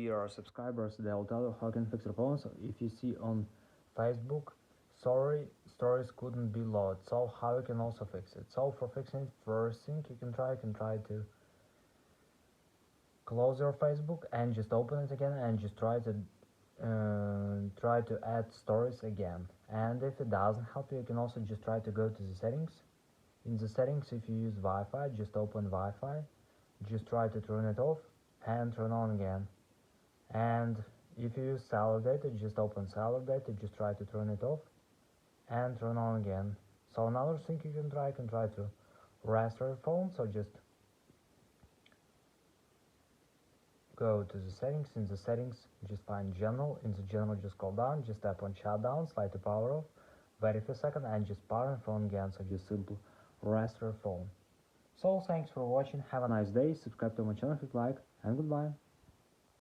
Dear subscribers, they'll tell you how you can fix your phone. So if you see on Facebook, sorry, stories couldn't be loaded. So how you can also fix it? So for fixing it, first thing you can try to close your Facebook and just open it again and just try to add stories again. And if it doesn't help you, you can also just try to go to the settings. In the settings, if you use Wi-Fi, just open Wi-Fi, just try to turn it off and turn on again. And if you use cellular data, just open cellular data, just try to turn it off and turn on again. So another thing you can try to restore your phone. So just go to the settings. In the settings, just find general. In the general, just scroll down, just tap on shutdown, slide to power off, wait for a second and just power your phone again. So just simply restore your phone. So thanks for watching, have a nice day, subscribe to my channel if you like, and goodbye.